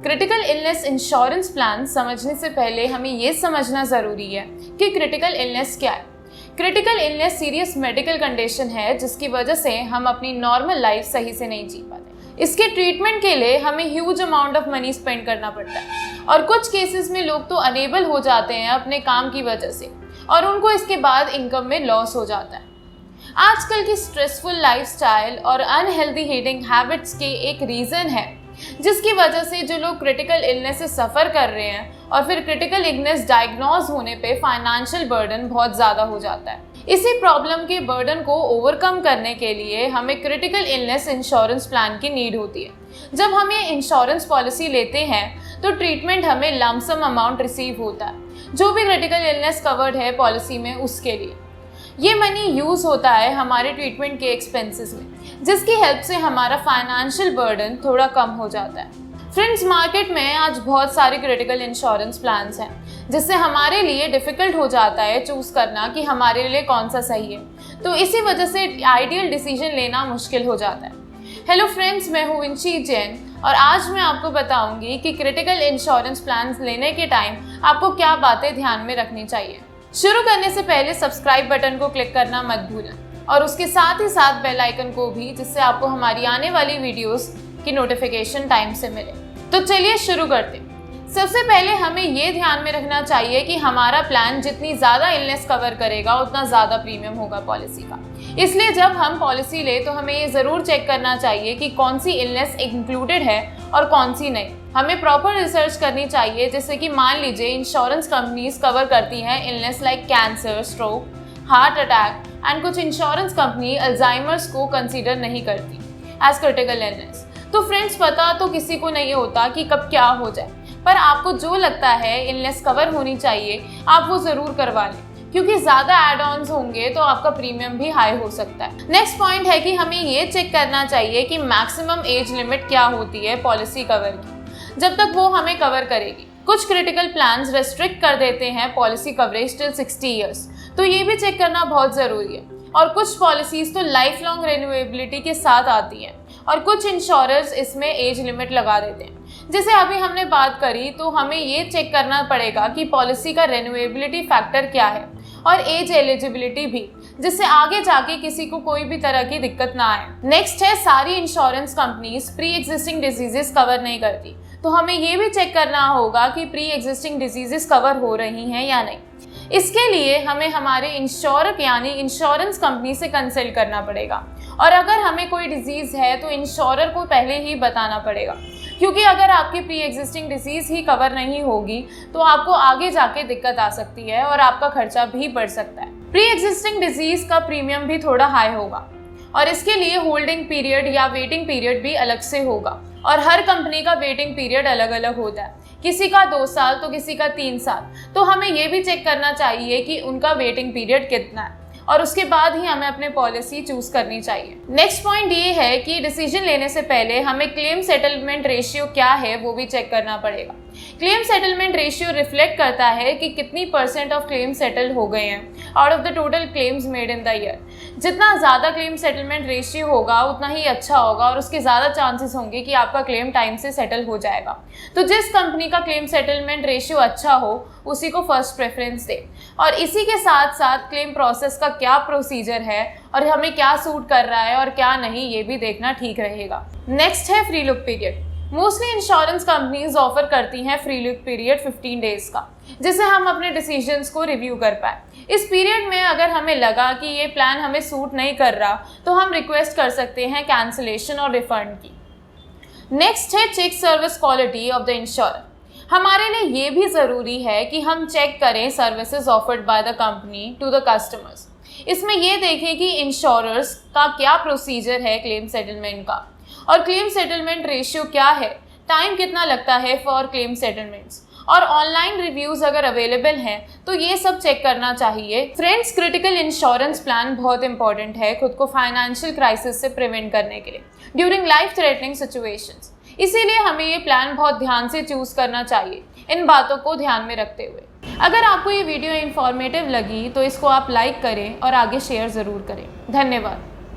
Critical illness insurance plan समझने से पहले हमें ये समझना ज़रूरी है कि क्रिटिकल इलनेस क्या है। Critical illness serious medical condition है जिसकी वजह से हम अपनी नॉर्मल लाइफ सही से नहीं जी पाते। इसके ट्रीटमेंट के लिए हमें huge amount of money spend करना पड़ता है और कुछ केसेस में लोग तो अनेबल हो जाते हैं अपने काम की वजह से और उनको इसके बाद इनकम में लॉस हो जाता है। आजकल की स्ट्रेसफुल लाइफस्टाइल और अनहेल्दी ईटिंग हैबिट्स के एक रीज़न है जिसकी वजह से जो लोग क्रिटिकल इलनेस से सफ़र कर रहे हैं और फिर क्रिटिकल इलनेस डायग्नोज होने पे फाइनेंशियल बर्डन बहुत ज़्यादा हो जाता है। इसी प्रॉब्लम के बर्डन को ओवरकम करने के लिए हमें क्रिटिकल इलनेस इंश्योरेंस प्लान की नीड होती है। जब हम ये इंश्योरेंस पॉलिसी लेते हैं तो ट्रीटमेंट हमें लमसम अमाउंट रिसीव होता है जो भी क्रिटिकल इलनेस कवर्ड है पॉलिसी में उसके लिए। ये मनी यूज़ होता है हमारे ट्रीटमेंट के एक्सपेंसेस में जिसकी हेल्प से हमारा फाइनेंशियल बर्डन थोड़ा कम हो जाता है। फ्रेंड्स, मार्केट में आज बहुत सारे क्रिटिकल इंश्योरेंस प्लान्स हैं जिससे हमारे लिए डिफ़िकल्ट हो जाता है चूज़ करना कि हमारे लिए कौन सा सही है, तो इसी वजह से आइडियल डिसीजन लेना मुश्किल हो जाता है। हेलो फ्रेंड्स, मैं हूँ विंशी जैन और आज मैं आपको बताऊँगी कि क्रिटिकल इंश्योरेंस प्लान लेने के टाइम आपको क्या बातें ध्यान में रखनी चाहिए। शुरू करने से पहले सब्सक्राइब बटन को क्लिक करना मत भूलें और उसके साथ ही साथ बेल आइकन को भी, जिससे आपको हमारी आने वाली वीडियोस की नोटिफिकेशन टाइम से मिले। तो चलिए शुरू करते हैं। सबसे पहले हमें ये ध्यान में रखना चाहिए कि हमारा प्लान जितनी ज़्यादा इलनेस कवर करेगा उतना ज़्यादा प्रीमियम होगा पॉलिसी का। इसलिए जब हम पॉलिसी ले तो हमें ये ज़रूर चेक करना चाहिए कि कौन सी इलनेस इंक्लूडेड है और कौन सी नहीं। हमें प्रॉपर रिसर्च करनी चाहिए, जैसे कि मान लीजिए इंश्योरेंस कंपनीज कवर करती हैं illness like cancer, stroke, heart attack and कुछ इंश्योरेंस कंपनी अल्जाइमर्स को कंसीडर नहीं करती एज क्रिटिकल इलनेस। तो फ्रेंड्स, पता तो किसी को नहीं होता कि कब क्या हो जाए, पर आपको जो लगता है इलनेस कवर होनी चाहिए आप वो ज़रूर करवा लें क्योंकि ज़्यादा एड ऑन्स होंगे तो आपका प्रीमियम भी हाई हो सकता है। नेक्स्ट पॉइंट है कि हमें ये चेक करना चाहिए कि मैक्सिमम एज लिमिट क्या होती है पॉलिसी कवर की, जब तक वो हमें कवर करेगी। कुछ क्रिटिकल प्लान्स रेस्ट्रिक्ट कर देते हैं पॉलिसी कवरेज टिल 60 ईयर्स, तो ये भी चेक करना बहुत ज़रूरी है। और कुछ पॉलिसीज़ तो लाइफ लॉन्ग रिन्यूएबिलिटी के साथ आती हैं और कुछ इंश्योरर्स इसमें एज लिमिट लगा देते हैं। जैसे अभी हमने बात करी, तो हमें ये चेक करना पड़ेगा कि पॉलिसी का रिन्यूएबिलिटी फैक्टर क्या है और एज एलिजिबिलिटी भी, जिससे आगे जाके किसी को कोई भी तरह की दिक्कत ना आए। नेक्स्ट है, सारी insurance companies pre existing diseases cover नहीं करती, तो हमें ये भी चेक करना होगा कि प्री एग्जिस्टिंग डिजीजेस कवर हो रही हैं या नहीं। इसके लिए हमें हमारे इंश्योरर यानी इंश्योरेंस कंपनी से कंसल्ट करना पड़ेगा और अगर हमें कोई डिजीज़ है तो इंश्योरर को पहले ही बताना पड़ेगा, क्योंकि अगर आपकी प्री एग्जिस्टिंग डिजीज़ ही कवर नहीं होगी तो आपको आगे जाके दिक्कत आ सकती है और आपका खर्चा भी बढ़ सकता है। प्री एग्जिस्टिंग डिजीज़ का प्रीमियम भी थोड़ा हाई होगा और इसके लिए होल्डिंग पीरियड या वेटिंग पीरियड भी अलग से होगा और हर कंपनी का वेटिंग पीरियड अलग अलग होता है, किसी का 2 साल तो किसी का 3 साल। तो हमें ये भी चेक करना चाहिए कि उनका वेटिंग पीरियड कितना है और उसके बाद ही हमें अपने पॉलिसी चूज़ करनी चाहिए। नेक्स्ट पॉइंट ये है कि डिसीजन लेने से पहले हमें क्लेम सेटलमेंट रेशियो क्या है वो भी चेक करना पड़ेगा। क्लेम सेटलमेंट रेशियो रिफ्लेक्ट करता है कि कितनी % ऑफ क्लेम सेटल हो गए हैं out of the total claims made in the year. जितना ज़्यादा क्लेम सेटलमेंट रेशियो होगा उतना ही अच्छा होगा और उसके ज़्यादा चांसेस होंगे कि आपका क्लेम टाइम से सेटल हो जाएगा। तो जिस कंपनी का क्लेम सेटलमेंट रेशियो अच्छा हो उसी को फर्स्ट प्रेफरेंस दे और इसी के साथ साथ क्लेम प्रोसेस का क्या प्रोसीजर है और हमें क्या सूट कर रहा है और क्या नहीं, ये भी देखना ठीक रहेगा। नेक्स्ट है free look period. Mostly insurance companies offer करती हैं फ्री लुक पीरियड 15 डेज़ का, जिससे हम अपने डिसीजंस को रिव्यू कर पाए। इस पीरियड में अगर हमें लगा कि ये प्लान हमें सूट नहीं कर रहा तो हम रिक्वेस्ट कर सकते हैं कैंसिलेशन और रिफंड की। नेक्स्ट है check service quality of the insurer. हमारे लिए ये भी ज़रूरी है कि हम चेक करें services offered by the company to the customers. इसमें ये देखें कि इंश्योरर्स का क्या प्रोसीजर है क्लेम सेटलमेंट का और क्लेम सेटलमेंट रेशियो क्या है, टाइम कितना लगता है फॉर क्लेम सेटलमेंट्स और ऑनलाइन रिव्यूज़ अगर अवेलेबल हैं तो ये सब चेक करना चाहिए। फ्रेंड्स, क्रिटिकल इंश्योरेंस प्लान बहुत इंपॉर्टेंट है खुद को फाइनेंशियल क्राइसिस से प्रिवेंट करने के लिए ड्यूरिंग लाइफ थ्रेटनिंग सिचुएशंस। इसीलिए हमें ये प्लान बहुत ध्यान से चूज़ करना चाहिए, इन बातों को ध्यान में रखते हुए। अगर आपको ये वीडियो इन्फॉर्मेटिव लगी तो इसको आप लाइक करें और आगे शेयर ज़रूर करें। धन्यवाद।